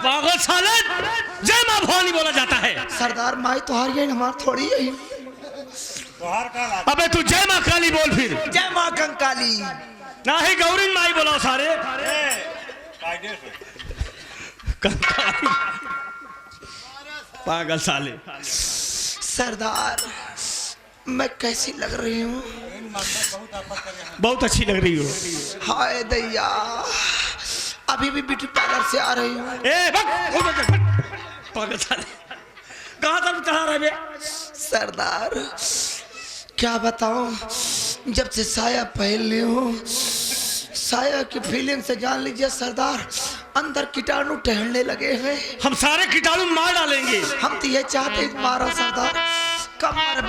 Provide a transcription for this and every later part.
पागल साले, जय माँ भवानी बोला जाता है। सरदार माई तुम्हारी है, हमार थोड़ी है। अबे तू जय माँ काली बोल फिर। जय माँ कंकाली। ना ही गौरी माई बोला सारे। कंकाली पागल साले। सरदार मैं कैसी लग रही हूँ? बहुत अच्छी लग रही हो। हाय दैया, अभी भी ब्यूटी पार्लर से आ रही हूँ। ए पागल साले, कहाँ तक चढ़ा रहे बे? सरदार क्या बताऊं, जब से साया पहन ली हूँ, साया की फीलिंग से जान लीजिए सरदार, अंदर कीटाणु टहलने लगे हैं। हम सारे कीटाणु मार डालेंगे। हम तो ये चाहते मारो सरदार, कमर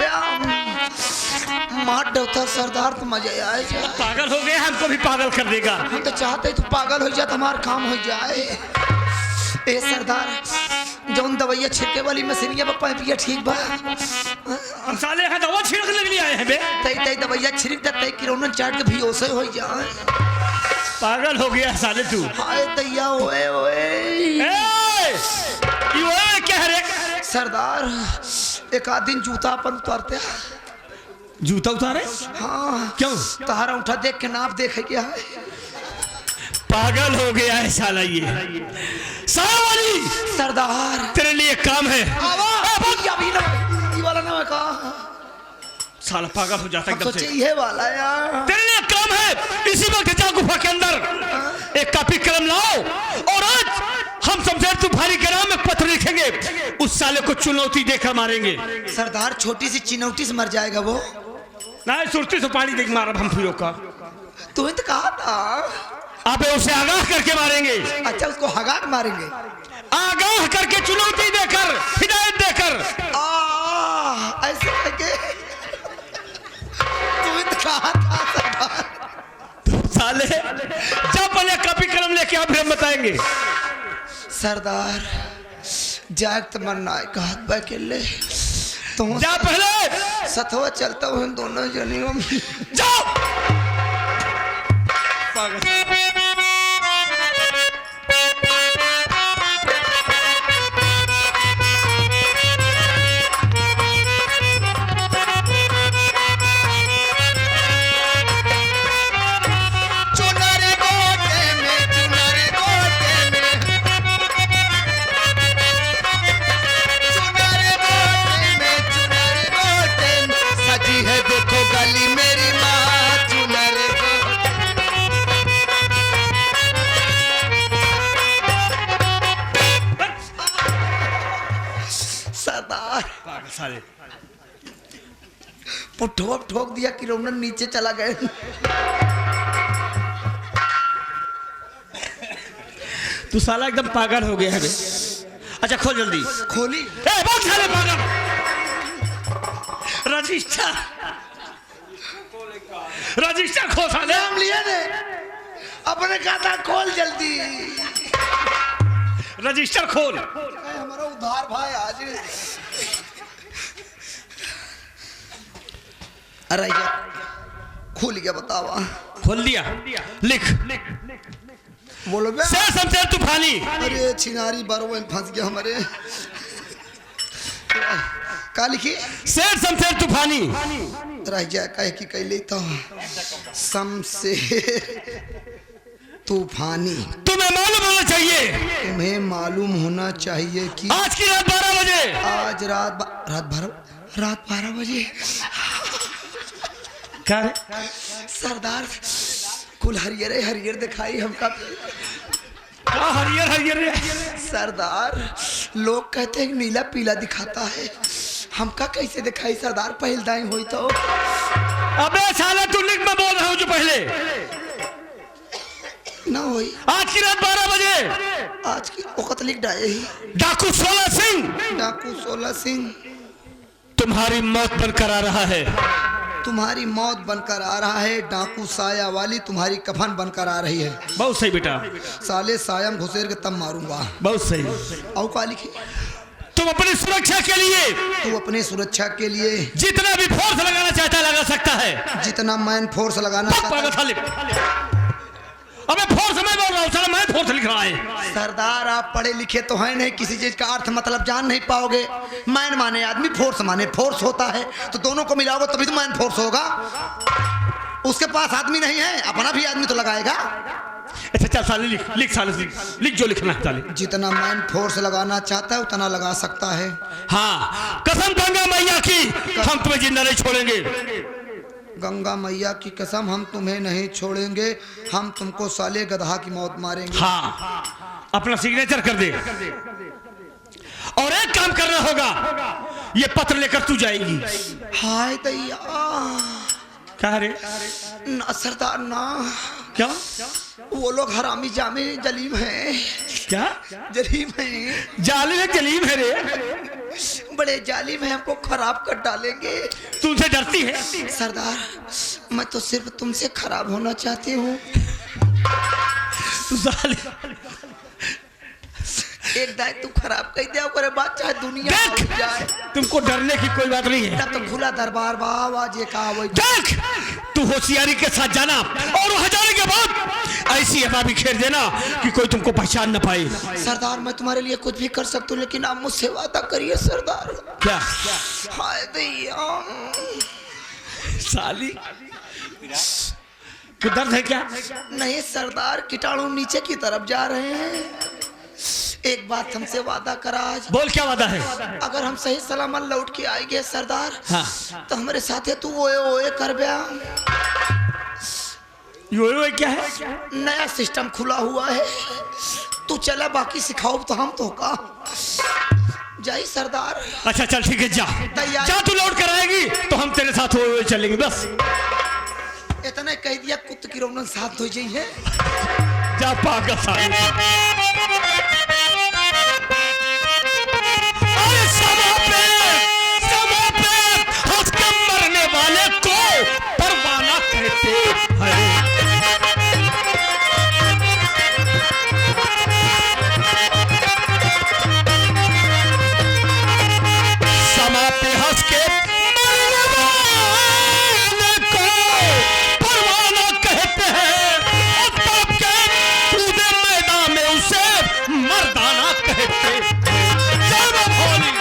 मार डोता सरदार, तो मजा आए जाए। पागल हो गए, हमको भी पागल कर देगा। हम तो चाहते तो पागल हो जाए, हमारा काम हो जाए। ए सरदार, जौन दवाइया छिड़के वाली मशीनिया पर पाइपिया ठीक बा? हम साले यहाँ दवा छिड़कने के लिए आए हैं बे। तई तई दवाइया छिड़क दे, तई किरोना चाट के भी ओसे हो जाए। पागल हो गया साले तू। हाय दैया, ओए ओए क्या है रे? सरदार एक आध दिन जूता अपन उतारते। जूता उतारे? हाँ। क्यों? तारा उठा देख के नाप देखे क्या है। पागल हो गया है साला ये। सावली सरदार तेरे लिए काम है। ये वाला ना कहा, साला पागल हो जाता एकदम से। ये वाला यार तेरे लिए काम है। इसी वक्त जा गुफा के अंदर एक कॉपी कलम लाओ और आज हम शमशेर तूफानी के नाम में पत्र लिखेंगे। उस साले को चुनौती देकर मारेंगे। सरदार छोटी सी चिनौटी से मर जाएगा वो। ना सुरती से पानी देख मारा हम फिर का। तुम्हें तो कहा था। आप उसे आगाह करके मारेंगे। अच्छा उसको हगा के मारेंगे? आगाह करके, चुनौती देकर, हिदायत देकर। ऐसे करके तुम्हें तो कहा था सरदार। साले जब पहले कॉपी कलम लेके आप हम बताएंगे। सरदार जाग तो मरना है, कहा अकेले तुम जा पहले सथवा चलता हूँ दोनों जनियों में। जाओ। सरदार पुठो ठोक दिया, किरोना नीचे चला गए। तू साला एकदम पागल हो गया है बे। अच्छा खोल जल्दी। खोली। बहुत साले पागल। रजिस्टर रजिस्टर खोल साले। नाम लिए ने अपने खाता खोल जल्दी। रजिस्टर खोल। हमारा उधार भाई आज। अरे यार खोल गया, बतावा। खोल दिया। लिख। बोलो बे। शेर शमशेर तूफानी। अरे छिनारी बारो फंस गया हमारे। का लिखी? शेर शमशेर तूफानी। रह जाए कहे कि कैले तो शमशेर तूफानी। तुम्हें मालूम होना चाहिए। तुम्हें मालूम होना चाहिए कि आज की रात 12 बजे। आज रात 12 बजे। क्या रे? सरदार कुल हरियर हरियर दिखाई हमका। क्या हरियर हरियर रे? सरदार लोग कहते हैं नीला पीला दिखाता है, हमका कैसे दिखाई सरदार? पहल दाई हुई तो। अबे साला तू लिख, मैं बोल रहा हूँ जो पहले ना हुई। आज की रात 12 बजे। आज की औकत लिख डाले ही। डाकू 16 सिंह। डाकू 16 सिंह तुम्हारी मौत बनकर आ रहा है। तुम्हारी मौत बनकर आ रहा है। डाकू साया वाली तुम्हारी कफन बनकर आ रही है। बहुत सही बेटा। साले सायम घुसेर के तब मारूंगा। बहुत सही। और का लिखी? तुम अपनी सुरक्षा के लिए, तू अपनी सुरक्षा के लिए जितना भी फोर्स लगाना चाहता है लगा सकता है। जितना मैन फोर्स लगाना चाहता है। अबे फोर्स में बोल रहा हूँ, साला मैं फोर्स लिख रहा है। सरदार आप पढ़े लिखे तो हैं नहीं, किसी चीज का अर्थ मतलब जान नहीं पाओगे। मैन माने आदमी, फोर्स माने फोर्स होता है, तो दोनों को मिलाओगे तभी तो मैन फोर्स होगा। उसके पास आदमी नहीं है, अपना भी आदमी तो लगाएगा। अच्छा चल साले लिख, लिख साले लिख जो लिखना है साले। जितना मैन फोर्स लगाना चाहता है उतना लगा सकता है। हाँ कसम गंगा मैया की, हम तुम्हें जिंदा नहीं छोड़ेंगे। गंगा मैया की कसम, हम तुम्हें नहीं छोड़ेंगे, हम तुमको साले गधा की मौत मारेंगे। हाँ अपना सिग्नेचर कर दे, और एक काम करना होगा, ये पत्र लेकर तू जाएगी। हाय दैया, क्या रे? ना सरदार ना, क्या वो लोग हरामी जामे जलीम हैं। क्या जलीम हैं, जालिम है जलीम है रे? बड़े जालिम हैं, हमको खराब कर डालेंगे। तुमसे डरती है? सरदार मैं तो सिर्फ तुमसे खराब होना चाहती हूँ। तू जालिम, एक दाय तू खराब कह दिया, करे बात चाहे दुनिया देख, हो जाए। तुमको डरने की कोई बात नहीं है। तब तो खुला दरबार बाबा, ये कहा वही। देख तू होशियारी के साथ जाना, और वहां जाने के बाद ऐसी हवा बिखेर देना कि कोई तुमको पहचान न पाए। सरदार मैं तुम्हारे लिए कुछ भी कर सकता हूँ, लेकिन आप मुझसे वादा करिए सरदार। क्या? हाय दैया, साली को दर्द है क्या? नहीं सरदार, कीटाणु नीचे की तरफ जा रहे हैं। एक बात हमसे वादा करा आज। बोल क्या वादा है? अगर हम सही सलामत लौट के आएंगे सरदार, हाँ। तो हमारे साथ तू ओए ओए कर ब्या। ये क्या है? नया सिस्टम खुला हुआ है, तू चला, बाकी सिखाओ तो हम तो का जाई सरदार। अच्छा चल ठीक है, जा जा, तू लौट कर आएगी तो हम तेरे साथ हुए चलेंगे। बस इतना कह दिया, कुत्ते की रौनक साथ हो जाइए। जा पागल साली। हंस के मरने वाले को परवाना कहते हैं। समा पे हंस के मरने वाले को परवाना कहते हैं, और तब के कूदे मैदान में उसे मर्दाना कहते हैं। जय भोली।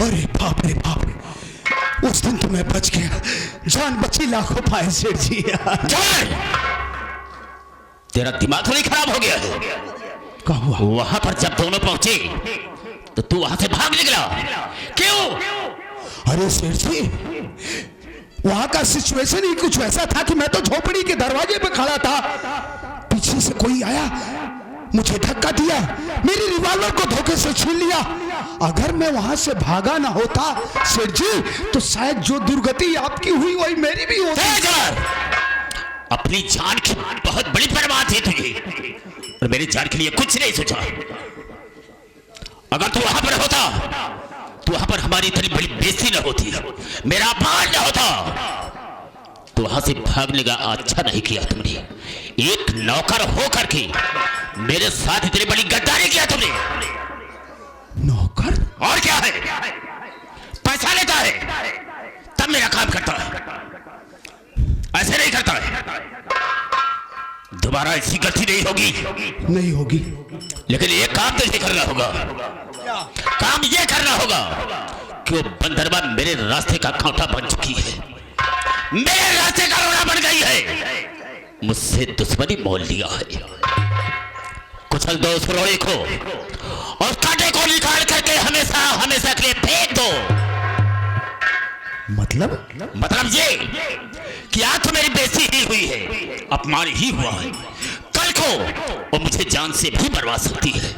अरे बाप रे बाप, उस दिन तो मैं बच गया, जान बची लाखों पाए सेठ जी। तेरा दिमाग तो नहीं खराब हो गया है? क्या हुआ? वहां पर जब दोनों पहुंचे तो तू वहां से भाग निकला, क्यों? अरे सेठ जी, वहां का सिचुएशन ही कुछ ऐसा था कि मैं तो झोपड़ी के दरवाजे पे खड़ा था, पीछे से कोई आया, मुझे धक्का दिया, मेरी रिवॉल्वर को धोखे से छीन लिया। अगर मैं वहां से भागा ना होता सेठ जी, तो शायद जो दुर्गति आपकी हुई वही मेरी भी होती। अपनी जान की बहुत बड़ी परवाह थी तुझे, और मेरी जान के लिए कुछ नहीं सोचा। अगर तू वहां पर होता तो वहां पर हमारी इतनी बड़ी बेइज्जती न होती, मेरा अपमान न होता। तो वहां से भागने का अच्छा नहीं किया तुमने। एक नौकर होकर के मेरे साथ इतनी बड़ी गद्दारी किया तुमने। नौकर? और क्या है? पैसा लेता है तब मेरा काम करता है, ऐसे नहीं करता है। दोबारा ऐसी गलती नहीं होगी। नहीं होगी। लेकिन ये काम तुझे करना होगा। काम ये करना होगा कि वो बंदरवा मेरे रास्ते का कांटा बन चुकी है, मेरे रास्ते का रोड़ा बन गई है, मुझसे दुश्मनी मोल लिया है। कुचल दो उस रोड़े को और कांटे को निकाल करके हमेशा हमेशा के लिए फेंक दो। मतलब ये कि आज तो मेरी बेइज्जती ही हुई है, अपमान ही हुआ है, कल को वो मुझे जान से भी मरवा सकती है।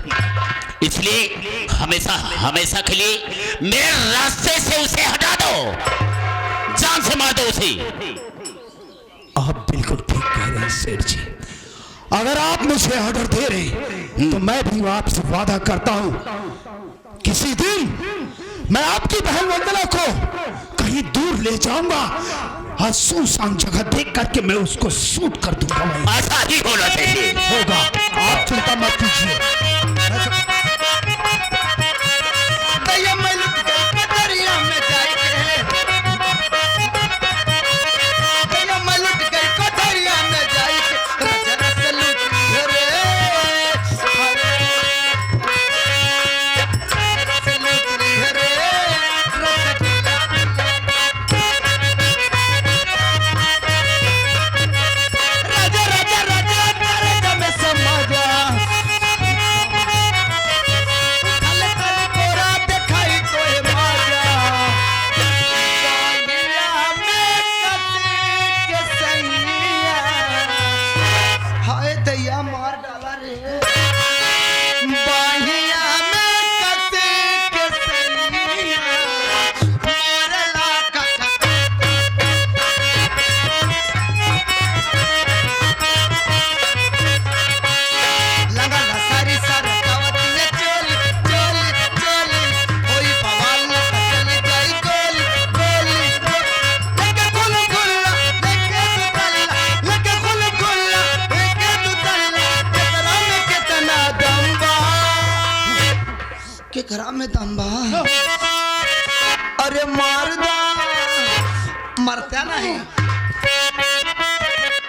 इसलिए हमेशा हमेशा के लिए मेरे रास्ते से उसे हटा दो, जान से मार दो उसे। आप बिल्कुल ठीक कह रहे हैं सेठ जी। अगर आप मुझे ऑर्डर दे रहे तो मैं भी आपसे वादा करता हूं, किसी दिन मैं आपकी बहन वंदना को कहीं दूर ले जाऊंगा और सुनसान जगह देख करके मैं उसको शूट कर दूंगा। ऐसा ही होना चाहिए। होगा। आप चिंता मत कीजिए। दैया मैं लुट गई कटरिया में जाके, दैया मैं लुट गई कटरिया में जाके, राजा रस लूट रे, रस लूट रे, रसगुल्ला राजा राजा राजा तेरे जमे समाजा, काले काले कोरा दिखाई तोए माजा, बागिया में कसी के सैया, हाय दैया मार डाला रे, बागिया में कसी के सैया, मोरला का लगा ना सारी सारा कावती ने चल चल चल, होई बवाल न चल जाई गोल गोल गोल, लेके गुल गुल्ला लेके तू तल्ला, लेके गुल गुल्ला लेके तू तल्ला, केकरा में कितना दम बा, केकरा में दम बा, अरे मार दा मरता नहीं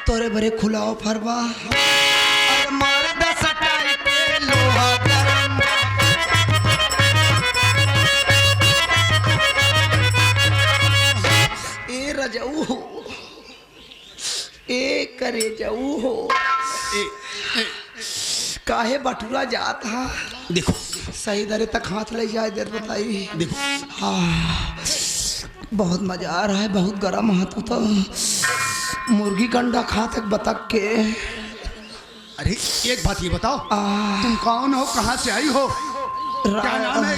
तोरे बरे खुलाओ फरवा, अरे मार दा सटाई पे लोहा गरम, ए रजाऊ हो, ए करे जाऊ हो, काहे बटुरा जात हा, देखो सही दरे तक हाथ ले जाए देर बताई, देखो हाँ बहुत मजा आ रहा है, बहुत गर्म हाथ तो मुर्गी का अंडा खा तक बतख के, अरे एक बात ये बताओ, तुम कौन हो, कहाँ से आई हो, क्या नाम है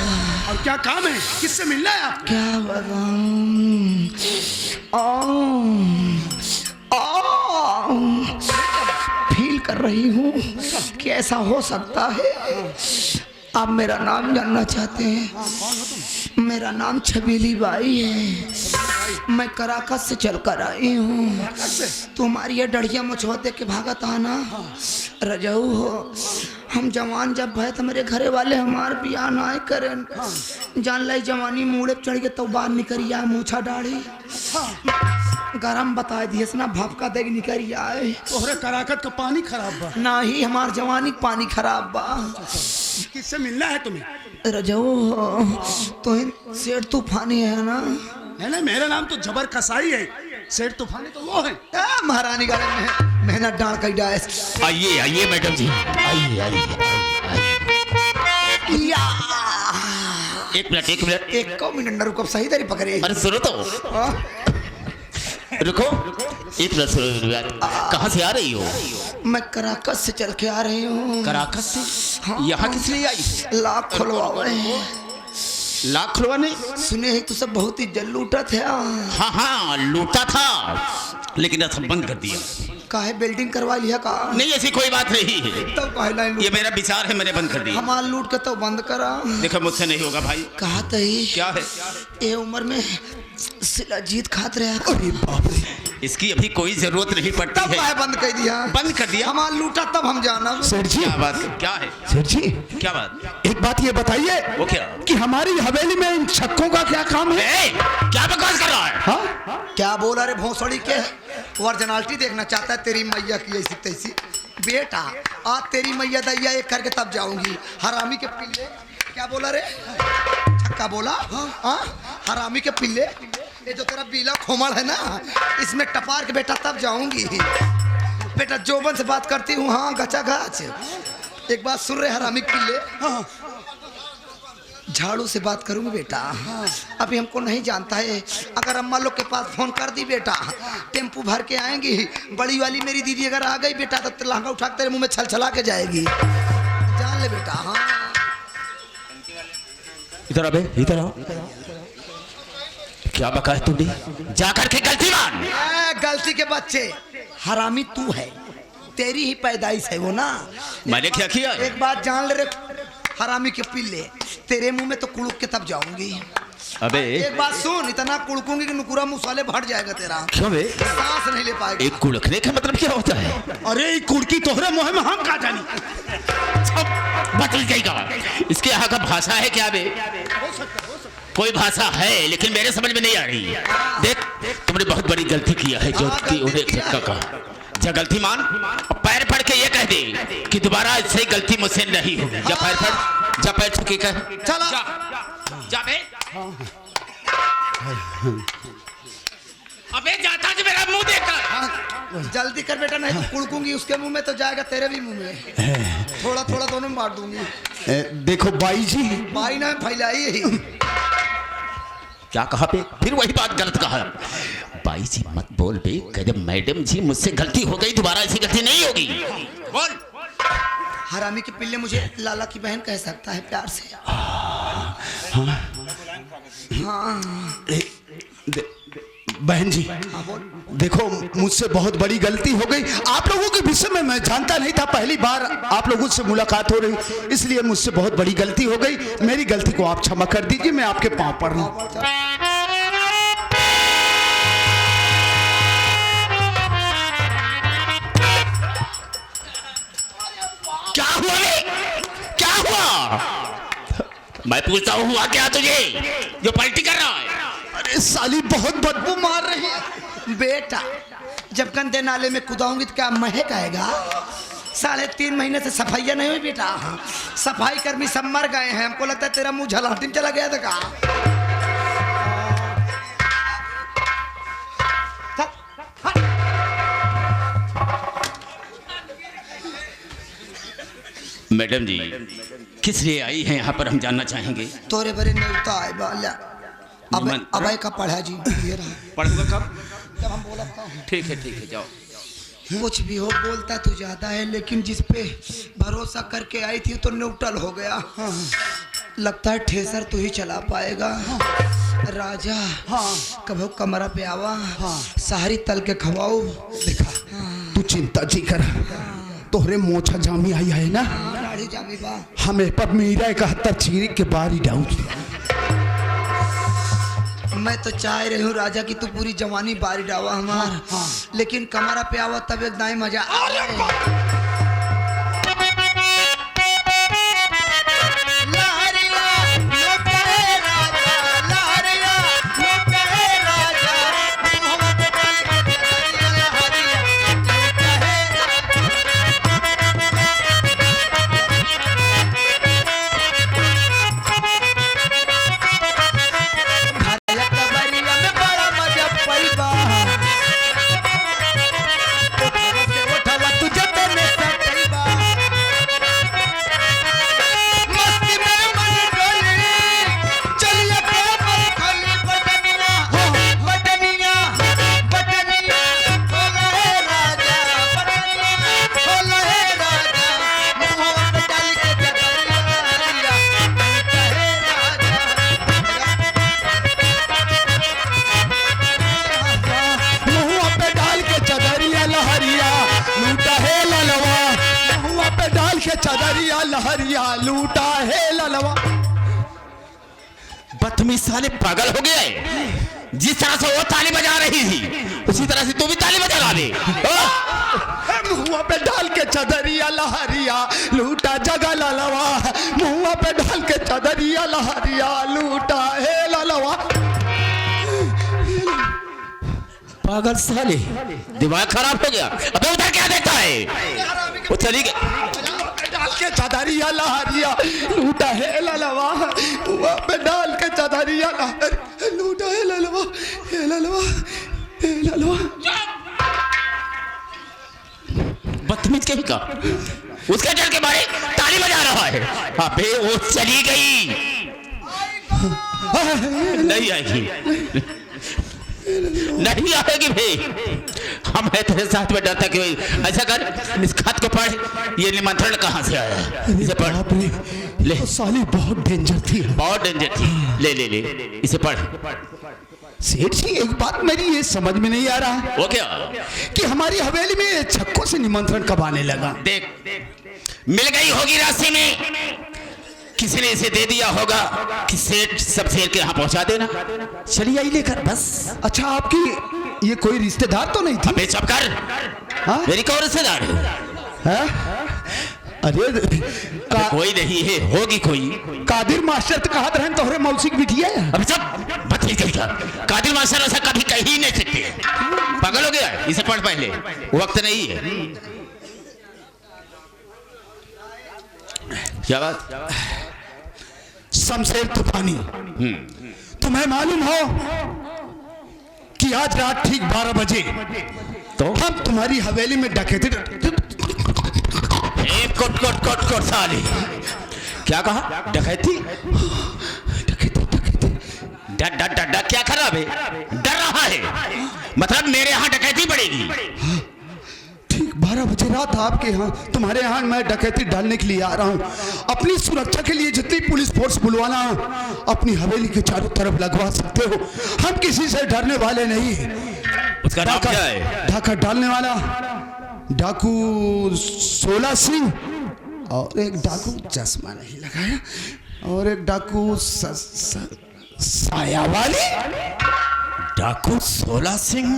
और क्या काम है, किससे मिलना है आप? क्या बताऊं, फील कर रही हूँ कि ऐसा हो सकता है। आप मेरा नाम जानना चाहते हैं? मेरा नाम छबीली बाई है, मैं कराकस से चल कर आई हूँ। तुम्हारी ये डढ़िया मुझवा देख के भागत आना रजाऊ हो। हम जवान जब भय तो मेरे घरे वाले हमार बियाह ना करें, जान लाई जवानी मूड़े पे चढ़ के तो बाहर निकरिया मूछा डाढ़ी गरम बता दिए ना भपका देख निकल आए। तोहरे कराकत का पानी खराब बा ना ही हमार जवानी का पानी खराब बा। किससे मिलना है तुम्हें? रजाऊ तो सेठ तूफानी है ना? नहीं नहीं, मेरा नाम तो जबर कसाई है, सेठ तूफानी तो वो है। महारानी गाड़ी में मेहनत डाल कर डाय। आइए आइए मैडम जी, आइए आइए। एक मिनट एक मिनट न रुको, सही तरी पकड़े। अरे सुनो तो, रुको एक मिनट सुनो यार, कहाँ से आ रही हो? मैं कराकस से चल के आ रही हूँ। कराकस से? यहाँ किस लिए आई? लाख खुलवावे। लाख खुलवाने? सुने ही तो सब बहुत ही जल लूटा थे। हाँ हाँ लूटा था, लेकिन अब सब बंद कर दिया। काहे बिल्डिंग करवा लिया का? नहीं ऐसी कोई बात नहीं है, तो काहे ये मेरा विचार है, मैंने बंद कर दिया। हमार लूट के तो बंद करा। देखो मुझसे नहीं होगा भाई। कहा तही क्या है? ये उम्र में सिला जीत खात रहे। अरे बाप रे, इसकी अभी कोई जरूरत नहीं पड़ती तब है। काहे बंद कर दिया? बंद कर दिया? हमार लूटा तब हम जाना। सेठ जी, क्या बात? क्या है सेठ जी, क्या बात? एक बात ये बताइए, वो क्या? कि हमारी हवेली में इन छक्कों का क्या काम है? ए, क्या बकवास कर रहा है? हाँ? क्या बोला रे भोसड़ी के? ओरिजिनलिटी देखना चाहता है तेरी मैया की ऐसी तैसी। बेटा आज तेरी मैया दैया एक करके तब जाऊंगी। हरामी के पिल्ले, क्या बोला रे? छक्का बोला? हाँ हरामी के पिल्ले, ये जो तेरा बीला खोमड़ है ना, इसमें टपार के बेटा तब जाऊंगी। बेटा जोबन से बात करती हूँ। हाँ गचा गाच। एक बात सुन रहे हरामी के पिल्ले, झाड़ू से बात करूंगी बेटा। अभी हमको नहीं जानता है। अगर अम्मा लोग के पास फोन कर दी बेटा, टेम्पू भर के आएंगी। बड़ी वाली मेरी दीदी अगर आ गई बेटा तो लहंगा उठा के तेरे मुंह में छल छला के जाएगी, जान ले बेटा। हाँ इधर अबे, इधर आओ। क्या बका है तुमने? जाकर के गलती मान। गलती के बच्चे, हरामी तू है, तेरी ही पैदाइश है वो ना। मैंने क्या किया? एक बात जान ले रे हरामी के पिल्ले, तेरे मुंह में तो कुड़ुक के तब जाऊंगी। अबे एक बात सुन, इतना कुड़कूंगी कि नुकुरा मुसाले भट जाएगा तेरा, क्यों बे? सांस नहीं ले पाएगा। एक कुड़कने का मतलब क्या होता है? अरे कुड़की तोहरे मुँह में हम का जानी। सब बदल जाएगा। इसके यहाँ का भाषा है क्या बे? कोई भाषा है लेकिन मेरे समझ में नहीं आ रही। देख तुमने बहुत बड़ी गलती किया है जो कि उन्हें धक्का कहा। जा गलती मान और पैर पड़ के ये कह दे कि दोबारा ऐसी गलती मुझसे नहीं होगी। जा पैर पड़, जा पैर छुके कह, चला जा बे। अबे जाता जो मेरा मुंह देखकर। जल्दी कर बेटा, नहीं तो कुड़कूंगी उसके मुंह में तो जाएगा तेरे भी मुंह में। थोड़ा थोड़ा दोनों में बांट दूंगी। देखो बाई जी, बाई ना फैलाई ही। क्या कहा बे? फिर वही बात गलत कहा। बाई जी मत बोल बे, कह दे मैडम जी मुझसे गलती हो गई, दोबारा ऐसी गलती नहीं होगी। बोल। हरामी के पिल्ले मुझे लाला की बहन कह सकता है प्यार से। हाँ बहन जी देखो मुझसे बहुत बड़ी गलती हो गई। आप लोगों के विषय में मैं जानता नहीं था, पहली बार आप लोगों से मुलाकात हो रही, इसलिए मुझसे बहुत बड़ी गलती हो गई। मेरी गलती को आप क्षमा कर दीजिए, मैं आपके पांव पड़ रहा हूं। क्या हुआ बे? क्या हुआ? मैं पूछता हूँ हुआ क्या तुझे जो पलटी कर रहा है? अरे साली बहुत बदबू मार रही है। बेटा जब गंदे नाले में कूदाऊंगी तो क्या महक आएगा? 3.5 महीने से सफाइया नहीं हुई बेटा। सफाई कर्मी सब मर गए हैं। हमको लगता है तेरा मुंह झलाटी में चला गया था का। मैडम जी किस लिए आई हैं यहाँ पर हम जानना चाहेंगे। तोरे बरे नेवता आए बाला। अब का पढ़ा जी ये रहा। पढ़ूंगा कब? जब हम बोला था। ठीक है जाओ। कुछ भी हो बोलता तो ज्यादा है, लेकिन जिस पे भरोसा करके आई थी तो न्यूट्रल हो गया। लगता है ठेसर तू ही चला पाएगा। राजा कभो कमरा पे आवा, सारी तल के खवाओ। देखा तू चिंता जी कर, तोहरे मोछा जामी आई है ना, जामी बा हमें पर मीरा 71 चीरी के बारी डाउन। मैं तो चाह रही हूँ राजा की तू पूरी जवानी बारी डावा हमार। लेकिन कमरा पे आवा तब एक दाई मजा आ। चदरिया लहरिया लूटा है ललवा। बदतमीज साले पागल हो गया है। जिस तरह से वो ताली बजा रही थी उसी तरह से तू भी ताली बजा दे। मुँह पे डाल के चदरिया लहरिया लूटा जगा ललवा। मुँह पे डाल के चदरिया लहरिया लूटा है ललवा। पागल साले दिमाग खराब हो गया। अबे उधर क्या देखता है? वो चली गई। डाल के चदरिया लहरिया लूटा है ललवा। मुँह पे डाल के चदरिया लूटा है ललवा। हे ललवा हे ललवा। बदतमीज कहीं का उसके डर के मारे ताली बजा रहा है। अबे वो चली गई। नहीं आएगी, नहीं आएगी भाई। हम है तेरे साथ में डरता कि ऐसा कर इस खत को पढ़। ये निमंत्रण कहाँ से आया? इसे पढ़। ले साली बहुत डेंजर थी, बहुत डेंजर थी। ले ले ले इसे पढ़। सेठ जी एक बात मेरी ये समझ में नहीं आ रहा। वो क्या? कि हमारी हवेली में छक्कों से निमंत्रण कब आने लगा? देख मिल गई होगी रास्ते में, किसी ने इसे दे दिया होगा कि सेठ सब शेर के यहाँ पहुंचा देना। चलिए आई लेकर बस। अच्छा आपकी ये कोई रिश्तेदार तो नहीं थी? अबे चुप कर। हाँ? मेरी कौन रिश्तेदार है? अरे कोई नहीं है, होगी कोई। कादिर मास्टर तो कहा रहे तोहरे मौसी की बिटिया है। अब सब बदतमीज करेगा। कादिर मास्टर ऐसा कभी कह ही नहीं सकते। पागल हो गया, इसे पढ़ पहले, वक्त नहीं है। क्या बात? शमशेर तूफानी, तुम्हें मालूम हो कि आज रात ठीक 12 बजे तो हम तुम्हारी हवेली में डकैती। कोट कोट कोट कोट साली, क्या कहा? डकैती? डकैती डकैती। डर डर डर डर क्या खराब है? डर रहा है मतलब मेरे यहाँ डकैती पड़ेगी? ठीक 12 बजे रात आपके यहाँ, तुम्हारे यहाँ मैं डकैती डालने के लिए आ रहा हूँ। अपनी सुरक्षा के लिए जितनी पुलिस फोर्स बुलवाना हो अपनी हवेली के चारों तरफ लगवा सकते हो। हम किसी से डरने वाले नहीं हैं। उसका नाम क्या है? ढाका डालने वाला डाकू 16 सिंह, और एक डाकू चश्मा नहीं लगाया, और एक डाकू सायावाली। डाकू 16 सिंह,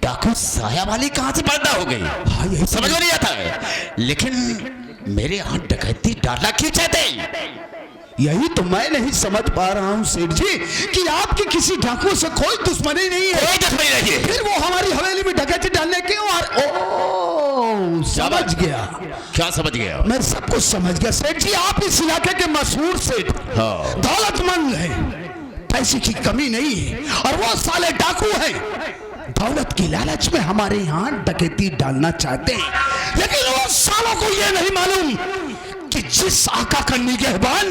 डाकू सायावाली कहाँ से पैदा हो गई? हाँ, यही समझ में नहीं आता है। लेकिन मेरे यहाँ डकैती डालना क्यों चाहते हैं? यही तो मैं नहीं समझ पा रहा हूँ सेठ जी कि आपकी किसी डाकू से कोई दुश्मनी नहीं है। कोई दुश्मनी नहीं है। फिर वो हमारी हवेली में डकैती डालने क्यों आ रहे? ओह, समझ गया। क्या समझ गया? मैं सब कुछ समझ गया सेठ जी। आप इस इलाके के मशहूर सेठ, हाँ। दौलतमंद हैं, पैसे की कमी नहीं है, और वो साले डाकू हैं। दौलत की लालच में हमारे यहाँ डकैती डालना चाहते हैं, लेकिन वो सालों को ये नहीं मालूम कि जिस आका का निगहबान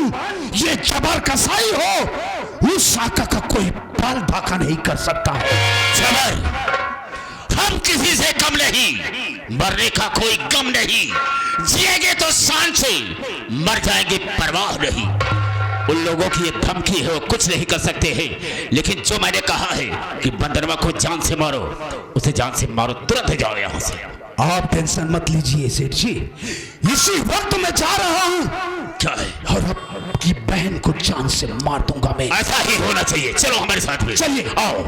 ये जबर कसाई हो, उस आका का कोई बाल बाका नहीं कर सकता। जबर, हम किसी से कम नहीं, मरने का कोई गम नहीं, जिएंगे तो शान से, मर जाएंगे परवाह नहीं। उन लोगों की ये धमकी है, वो कुछ नहीं कर सकते हैं। लेकिन जो मैंने कहा है कि बंदरवा को जान से मारो, उसे जान से मारो, तुरंत जाओ यहाँ से। आप टेंशन मत लीजिए सेठ जी, इसी वक्त मैं जा रहा हूँ। क्या है? और आपकी बहन को जान से मार दूंगा मैं। ऐसा ही होना चाहिए। चलो हमारे साथ में, चलिए। आओ।